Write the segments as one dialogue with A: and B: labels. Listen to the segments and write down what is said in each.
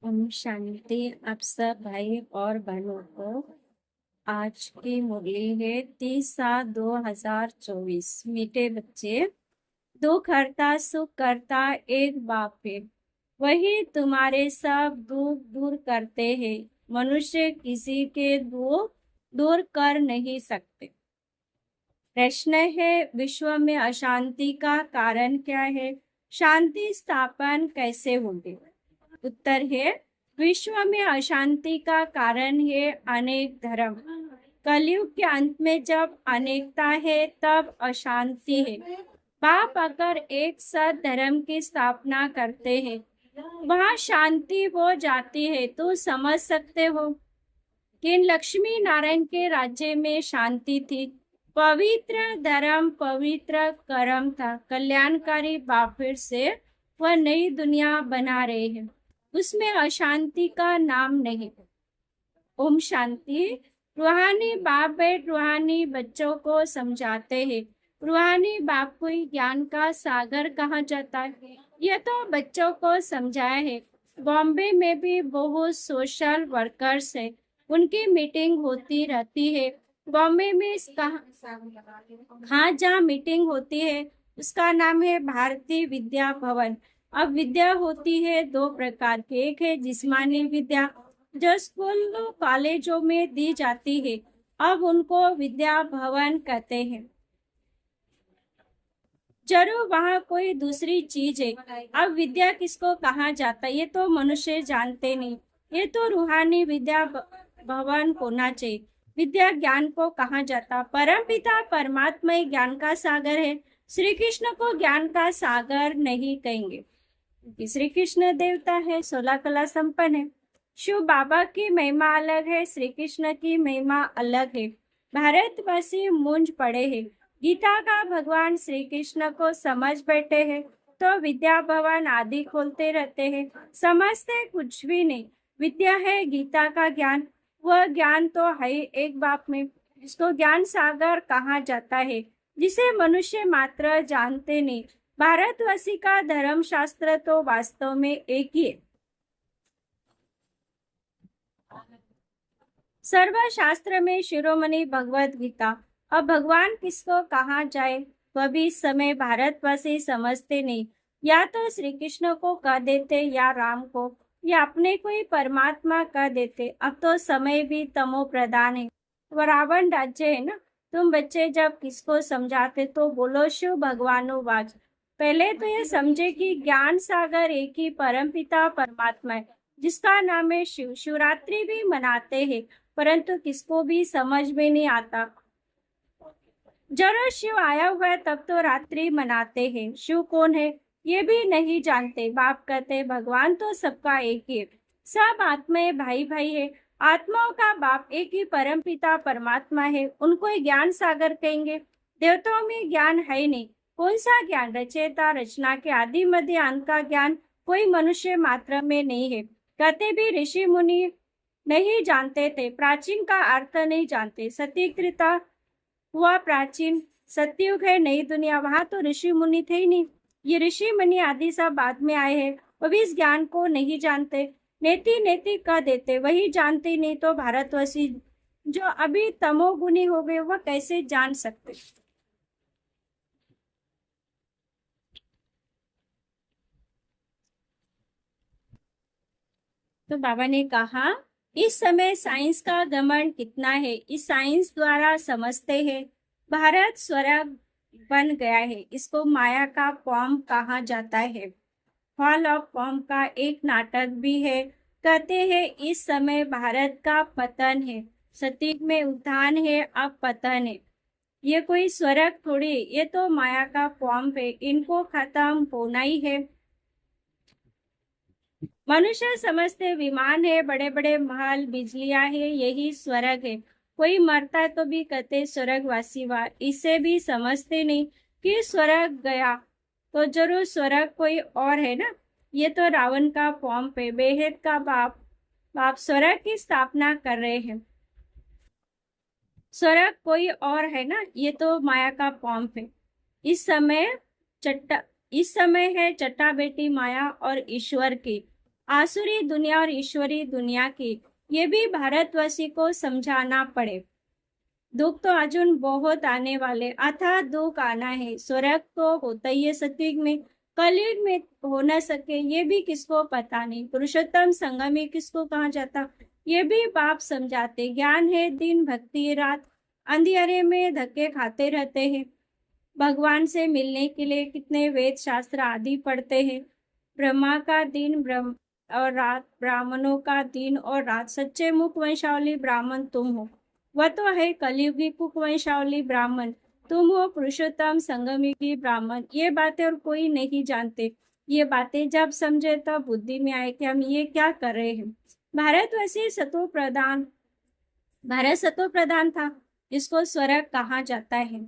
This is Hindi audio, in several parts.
A: ओम शांति। आप सब भाई और बहनों को आज की मुरली है 30/7/2024। मीठे बच्चे, दुख हरता सुख करता एक बाप है, वही तुम्हारे सब दुख दूर करते हैं। मनुष्य किसी के दुख दूर कर नहीं सकते। प्रश्न है, विश्व में अशांति का कारण क्या है? शांति स्थापन कैसे होगी? उत्तर है, विश्व में अशांति का कारण है अनेक धर्म। कलयुग के अंत में जब अनेकता है तब अशांति है। बाप अगर एक सत धर्म की स्थापना करते हैं, वहाँ शांति हो जाती है। तो समझ सकते हो कि लक्ष्मी नारायण के राज्य में शांति थी। पवित्र धर्म, पवित्र कर्म था। कल्याणकारी बाप फिर से वह नई दुनिया बना रहे हैं, उसमें अशांति का नाम नहीं। ओम शांति। रूहानी बाप बैठ रूहानी बच्चों को समझाते हैं। रूहानी बाप को ही ज्ञान का सागर कहा जाता है। यह तो बच्चों को समझाया है। बॉम्बे में भी बहुत सोशल वर्कर्स है, उनकी मीटिंग होती रहती है। बॉम्बे में जहाँ मीटिंग होती है उसका नाम है भारतीय विद्या भवन। अब विद्या होती है दो प्रकार की। एक है जिस्मानी विद्या, जो स्कूल कॉलेजों में दी जाती है, अब उनको विद्या भवन कहते हैं। जरूर वहाँ कोई दूसरी चीज है। अब विद्या किसको कहा जाता है ये तो मनुष्य जानते नहीं। ये तो रूहानी विद्या भवन होना चाहिए। विद्या ज्ञान को कहा जाता। परम पिता परमात्मा ही ज्ञान का सागर है। श्री कृष्ण को ज्ञान का सागर नहीं कहेंगे, श्री कृष्ण देवता है, 16 कला संपन्न है। शिव बाबा की महिमा अलग है, श्री कृष्ण की महिमा अलग है। भारतवासी मूंझ पड़े हैं। गीता का भगवान श्री कृष्ण को समझ बैठे हैं तो विद्या भवन आदि खोलते रहते हैं। समझते कुछ भी नहीं। विद्या है गीता का ज्ञान, वह ज्ञान तो है एक बाप में, जिसको ज्ञान सागर कहा जाता है, जिसे मनुष्य मात्र जानते नहीं। भारतवासी का धर्म शास्त्र तो वास्तव में एक ही है। सर्व शास्त्र में शिरोमणि भगवत गीता। अब भगवान किसको कहा जाए वह भी इस समय भारतवासी समझते नहीं। या तो श्री कृष्ण को कह देते या राम को, या अपने को ही परमात्मा कह देते। अब तो समय भी तमो प्रधान है, वह रावण राज्य है ना। तुम बच्चे जब किसको समझाते तो बोलो शिव भगवानुवाच। पहले तो ये समझे कि ज्ञान सागर एक ही परमपिता परमात्मा है, जिसका नाम है शिव। शिवरात्रि भी मनाते हैं, परंतु किसको भी समझ में नहीं आता। जरूर शिव आया हुआ है तब तो रात्रि मनाते हैं। शिव कौन है ये भी नहीं जानते। बाप कहते भगवान तो सबका एक ही है, सब आत्माएं भाई भाई है। आत्माओं का बाप एक ही परम पिता परमात्मा है, उनको ही ज्ञान सागर कहेंगे। देवताओं में ज्ञान है नहीं। कौन सा ज्ञान? रचयिता रचना के आदि मध्य अंत का ज्ञान कोई मनुष्य मात्र में नहीं है। कहते भी ऋषि मुनि नहीं जानते थे, प्राचीन का अर्थ नहीं जानते। सतीकृता हुआ प्राचीन, सतयुग है नई दुनिया, वहां तो ऋषि मुनि थे ही नहीं। ये ऋषि मुनि आदि सब बाद में आए हैं, वो भी इस ज्ञान को नहीं जानते। नेति नेति कह देते, वही जानते नहीं तो भारतवासी जो अभी तमोगुनी हो गए वह कैसे जान सकते। तो बाबा ने कहा इस समय साइंस का घमंड कितना है, इस साइंस द्वारा समझते हैं भारत स्वर्ग बन गया है। इसको माया का फॉर्म कहा जाता है। हॉल ऑफ फॉर्म का एक नाटक भी है। कहते हैं इस समय भारत का पतन है, सतयुग में उत्थान है, अब पतन है। ये कोई स्वर्ग थोड़ी, ये तो माया का फॉर्म है, इनको खत्म होना ही है। मनुष्य समझते विमान है, बड़े बड़े महल, बिजलियां है, यही स्वर्ग है। कोई मरता है तो भी कहते स्वर्गवासी हुआ। इसे भी समझते नहीं कि स्वर्ग गया तो जरूर स्वर्ग कोई और है ना। ये तो रावण का फॉर्म पे बेहद का बाप बाप स्वर्ग की स्थापना कर रहे हैं। स्वर्ग कोई और है ना, ये तो माया का फॉर्म है। इस समय है चट्टा बेटी माया और ईश्वर की। आसुरी दुनिया और ईश्वरी दुनिया की, ये भी भारतवासी को समझाना पड़े। दुख तो अजून बहुत आने वाले, अथाह दुख आना है। स्वर्ग तो होता ही है सत्युग में, कलयुग में हो न सके ये भी किसको पता नहीं। पुरुषोत्तम संगम में किसको कहा जाता, ये भी बाप समझाते। ज्ञान है दिन, भक्ति है रात, अंधियारे में धक्के खाते रहते हैं। भगवान से मिलने के लिए कितने वेद शास्त्र आदि पढ़ते हैं। ब्रह्मा का दिन ब्रह्म और रात, ब्राह्मणों का दिन और रात। सच्चे मुख वंशावली ब्राह्मण तुम हो, वह तो है कलयुगी कुक वंशावली ब्राह्मण। तुम हो पुरुषोत्तम संगमयुगी ब्राह्मण। ये बातें और कोई नहीं जानते। ये बातें जब समझे तब बुद्धि में आए कि हम ये क्या कर रहे हैं। भारतवासी सतो प्रधान, भारत सतो प्रधान था, इसको स्वर्ग कहा जाता है।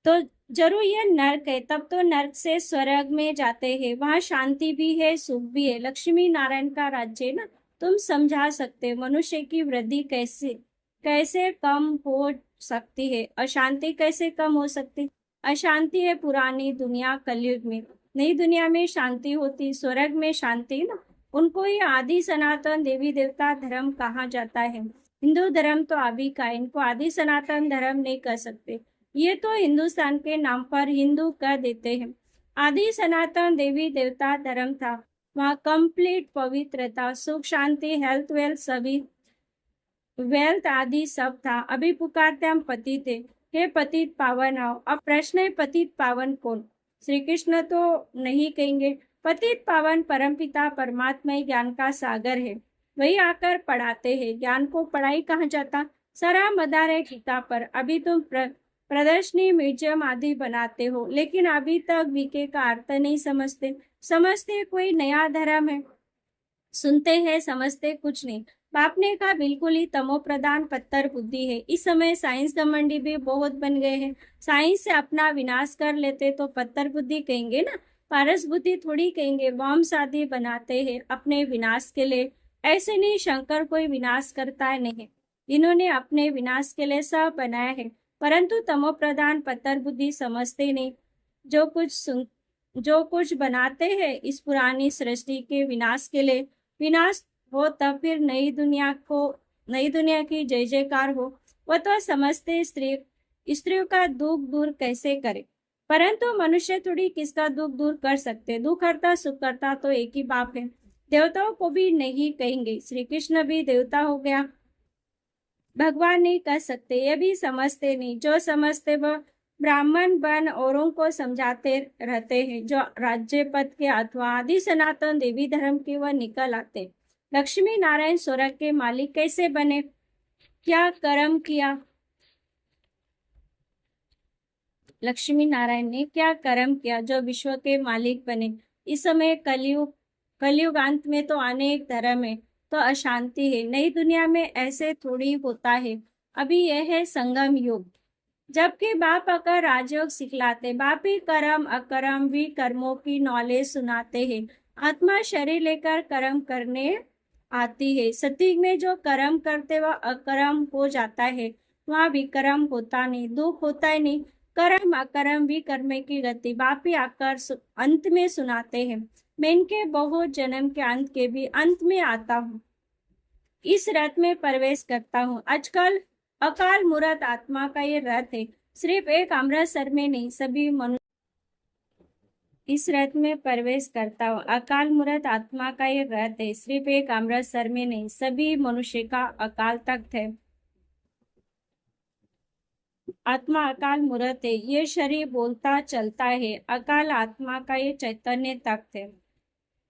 A: तो जरूर ये नर्क है, तब तो नर्क से स्वर्ग में जाते हैं, वहां शांति भी है, सुख भी है। लक्ष्मी नारायण का राज्य है ना। तुम समझा सकते मनुष्य की वृद्धि कैसे कैसे कम हो सकती है, अशांति कैसे कम हो सकती। अशांति है पुरानी दुनिया कलयुग में, नई दुनिया में शांति होती, स्वर्ग में शांति है ना। उनको ही आदि सनातन देवी देवता धर्म कहा जाता है। हिंदू धर्म तो अभी का, इनको आदि सनातन धर्म नहीं कर सकते। ये तो हिंदुस्तान के नाम पर हिंदू कर देते हैं। आदि सनातन देवी देवता धर्म था, वहाँ कंप्लीट पवित्रता, सुख शांति, हेल्थ वेल्थ सभी, वेल्थ आदि सब था। अभी पुकारते हम पतित थे, हे पतित पावन आओ। अब प्रश्न है पतित पावन कौन। श्री कृष्ण तो नहीं कहेंगे। पतित पावन परमपिता परमात्मा ज्ञान का सागर है, वही आकर पढ़ाते हैं। ज्ञान को पढ़ाई कहा जाता, सारा मदार है गीता पर। अभी तुम प्रदर्शनी म्यूजियम आदि बनाते हो, लेकिन अभी तक वीके का अर्थ नहीं समझते। समझते कोई नया धर्म है, सुनते हैं समझते कुछ नहीं। बाप ने कहा बिल्कुल ही तमो प्रधान पत्थर बुद्धि है। इस समय साइंस घमंडी भी बहुत बन गए हैं। साइंस से अपना विनाश कर लेते तो पत्थर बुद्धि कहेंगे ना, पारस बुद्धि थोड़ी कहेंगे। बॉम्ब आदि बनाते हैं अपने विनाश के लिए। ऐसे नहीं, शंकर कोई विनाश करता है नहीं, इन्होंने अपने विनाश के लिए सब बनाया है। परंतु तमो प्रधान पत्थर बुद्धि समझते नहीं। जो कुछ बनाते हैं इस पुरानी सृष्टि के विनाश के लिए, विनाश हो तब फिर नई दुनिया की जय जयकार हो। वह तो समझते स्त्रियों का दुख दूर कैसे करे। परंतु मनुष्य थोड़ी किसका दुख दूर कर सकते। दुख हरता सुख करता तो एक ही बाप है। देवताओं को भी नहीं कहेंगे, श्री कृष्ण भी देवता हो गया, भगवान नहीं कर सकते। ये भी समझते नहीं। जो समझते वह ब्राह्मण बन औरों को समझाते रहते हैं। जो राज्य पद के अथवा आदि सनातन देवी धर्म के वह निकल आते। लक्ष्मी नारायण स्वर्ग के मालिक कैसे बने, क्या कर्म किया। लक्ष्मी नारायण ने क्या कर्म किया जो विश्व के मालिक बने। इस समय कलयुगांत में तो अनेक धर्म है, तो अशांति है। नई दुनिया में ऐसे थोड़ी होता है। अभी यह है संगम युग, जबकि बाप आकर राजयोग सिखलाते। बाप ही कर्म अकर्म भी कर्मों की नॉलेज सुनाते हैं। आत्मा शरीर लेकर कर्म करने आती है। सतयुग में जो कर्म करते वह अकर्म हो जाता है, वहाँ विकर्म होता नहीं, दुख होता ही नहीं। कर्म अकर्म भी कर्म की गति बाप ही आकर अंत में सुनाते हैं। मैं इनके बहुत जन्म के अंत के भी अंत में आता हूँ, इस रथ में प्रवेश करता हूँ। आजकल अकाल मूर्त आत्मा का ये रथ है, सिर्फ एक अमृतसर में नहीं, सभी मनुष्य इस रथ में प्रवेश करता हूँ। अकाल मूर्त आत्मा का ये रथ है, सिर्फ एक अमृतसर में नहीं, सभी मनुष्य का अकाल तख्त है। आत्मा अकाल मूर्त है, ये शरीर बोलता चलता है। अकाल आत्मा का ये चैतन्य तख्त है।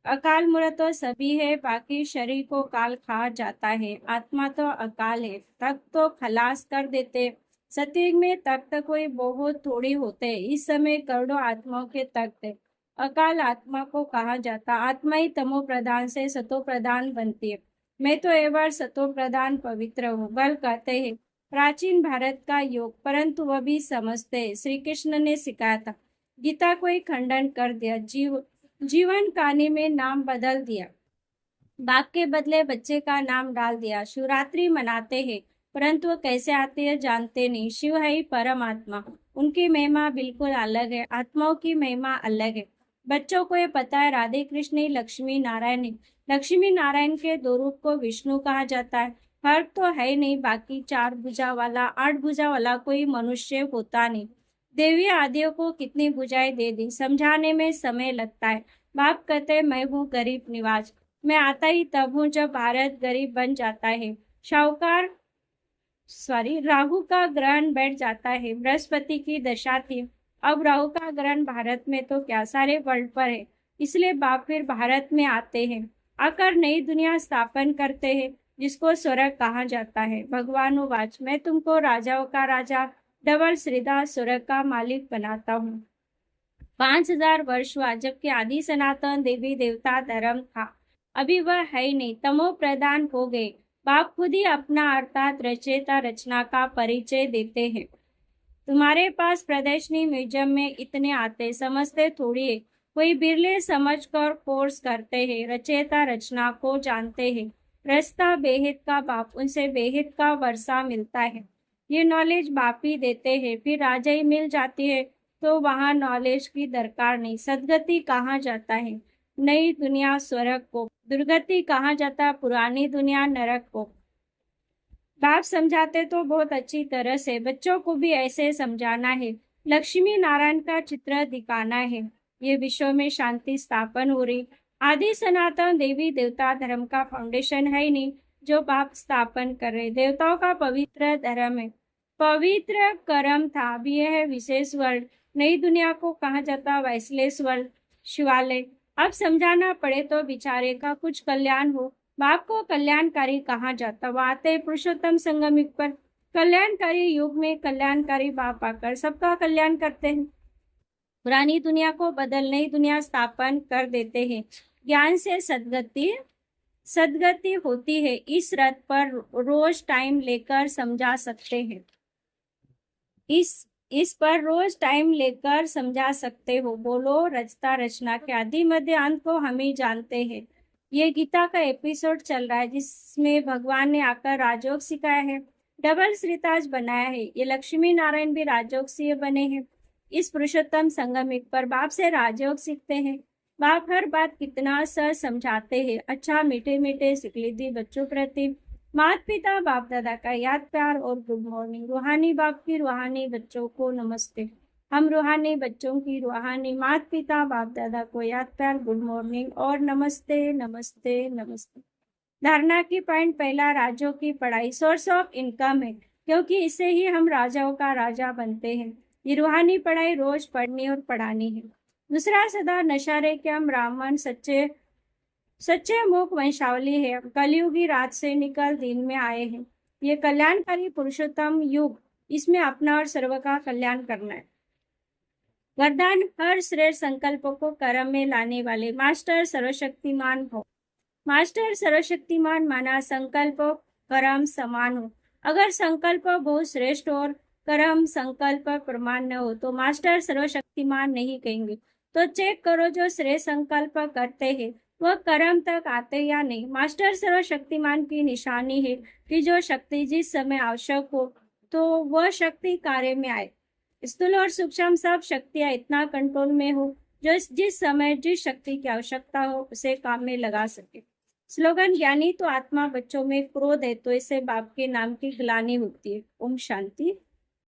A: अकाल मूर्त तो सभी है, बाकी शरीर को काल खा जाता है। आत्मा तो अकाल है, तख्त तो खलास कर देते। सतयुग में तख्त कोई बहुत थोड़ी होते हैं, इस समय करोड़ों आत्माओं के तख्त है। अकाल आत्मा को कहा जाता। आत्मा ही तमो प्रधान से सतो प्रधान बनती है। मैं तो एवर सतो प्रधान पवित्र हूँ। बल कहते हैं प्राचीन भारत का योग, परंतु वह भी समझते हैं श्री कृष्ण ने सिखाया था। गीता को ही खंडन कर दिया, जीवन कहानी में नाम बदल दिया, बाप के बदले बच्चे का नाम डाल दिया। शिवरात्रि मनाते हैं, परंतु वो कैसे आते हैं जानते नहीं। शिव है ही परमात्मा, उनकी महिमा बिल्कुल अलग है, आत्माओं की महिमा अलग है। बच्चों को ये पता है राधे कृष्ण ही लक्ष्मी नारायण है। लक्ष्मी नारायण के दो रूप को विष्णु कहा जाता है। फर्क तो है ही नहीं, बाकी 4 भुजा वाला 8 भुजा वाला कोई मनुष्य होता नहीं। देवी आदियों को कितनी भुजाएं दे दी, समझाने में समय लगता है। बाप कहते मैं हूँ गरीब निवाज, मैं आता ही तब हूँ जब भारत गरीब बन जाता है। शाहूकार राहु का ग्रहण बैठ जाता है। बृहस्पति की दशा थी, अब राहु का ग्रहण भारत में तो क्या सारे वर्ल्ड पर है। इसलिए बाप फिर भारत में आते हैं, आकर नई दुनिया स्थापन करते हैं जिसको स्वर्ग कहा जाता है। भगवान वाच मैं तुमको राजाओं का राजा डबल श्रीदा स्वर्ग का मालिक बनाता हूँ। 5000 वर्ष हुआ जबकि आदि सनातन देवी देवता धर्म था, अभी वह है ही नहीं, तमो प्रधान हो गए। बाप खुद ही अपना अर्थात रचयिता रचना का परिचय देते हैं। तुम्हारे पास प्रदर्शनी म्यूजियम में इतने आते, समझते थोड़ी है, कोई बिरले समझकर कोर्स करते हैं, रचयिता रचना को जानते हैं। रास्ता बेहित का बाप, उनसे बेहित का वर्षा मिलता है। ये नॉलेज बाप ही देते हैं, फिर राजा ही मिल जाती है तो वहाँ नॉलेज की दरकार नहीं। सदगति कहाँ जाता है, नई दुनिया स्वर्ग को, दुर्गति कहाँ जाता पुरानी दुनिया नरक को। बाप समझाते तो बहुत अच्छी तरह से, बच्चों को भी ऐसे समझाना है। लक्ष्मी नारायण का चित्र दिखाना है, ये विश्व में शांति स्थापन हो रही। आदि सनातन देवी देवता धर्म का फाउंडेशन है ही नहीं जो बाप स्थापन कर रहे। देवताओं का पवित्र धर्म है, पवित्र कर्म था। अब यह है विशेष वर्ल्ड, नई दुनिया को कहा जाता वैसलेस वर्ल्ड, शिवालय। अब समझाना पड़े तो बेचारे का कुछ कल्याण हो। बाप को कल्याणकारी कहा जाता, वह आते पुरुषोत्तम संगम युग पर। कल्याणकारी युग में कल्याणकारी बाप आकर सबका कल्याण करते हैं, पुरानी दुनिया को बदल नई दुनिया स्थापन कर देते हैं। ज्ञान से सदगति होती है। इस रथ पर रोज टाइम लेकर समझा सकते हैं, इस पर रोज टाइम लेकर समझा सकते हो। बोलो रचता रचना के आदि मध्य अंत को हम ही जानते हैं। ये गीता का एपिसोड चल रहा है जिसमें भगवान ने आकर राजयोग सिखाया है, डबल श्रीताज बनाया है। ये लक्ष्मी नारायण भी राजयोग से बने हैं। इस पुरुषोत्तम संगम युग पर बाप से राजयोग सीखते हैं। बाप हर बात कितना सर समझाते हैं, अच्छा मीठे मीठे सिकलिदी बच्चों प्रति। माता पिता बाप दादा का याद प्यार और गुड मॉर्निंग। रूहानी बाप की रूहानी बच्चों को नमस्ते। हम रूहानी बच्चों की रूहानी माता पिता बाप दादा को याद प्यार गुड मॉर्निंग और नमस्ते नमस्ते नमस्ते। धारणा की पॉइंट पहला, राजों की पढ़ाई सोर्स ऑफ इनकम है, क्योंकि इससे ही हम राजाओं का राजा बनते हैं। ये रूहानी पढ़ाई रोज पढ़नी और पढ़ानी है। दूसरा, सदा नशारे के हम ब्राह्मण सच्चे मुख वंशावली है, कलयुगी रात से निकल दिन में आए हैं। ये कल्याणकारी पुरुषोत्तम युग, इसमें अपना और सर्व का कल्याण करना है। वरदान, हर श्रेष्ठ संकल्पों को कर्म में लाने वाले मास्टर सर्वशक्तिमान हो। मास्टर सर्वशक्तिमान माना संकल्प कर्म समान हो। अगर संकल्प बहुत श्रेष्ठ और कर्म संकल्प प्रमाण न हो तो मास्टर सर्वशक्तिमान नहीं कहेंगे। तो चेक करो जो श्रेष्ठ संकल्प करते हैं वह कर्म तक आते या नहीं। मास्टर सर्वशक्तिमान की निशानी है कि जो शक्ति जिस समय आवश्यक हो तो वह शक्ति कार्य में आए। स्थूल और सूक्ष्म सब शक्तियां इतना कंट्रोल में हो जो जिस समय जिस शक्ति की आवश्यकता हो उसे काम में लगा सके। स्लोगन, ज्ञानी तो आत्मा, बच्चों में क्रोध है तो इसे बाप के नाम की ग्लानि होती है। ओम शांति।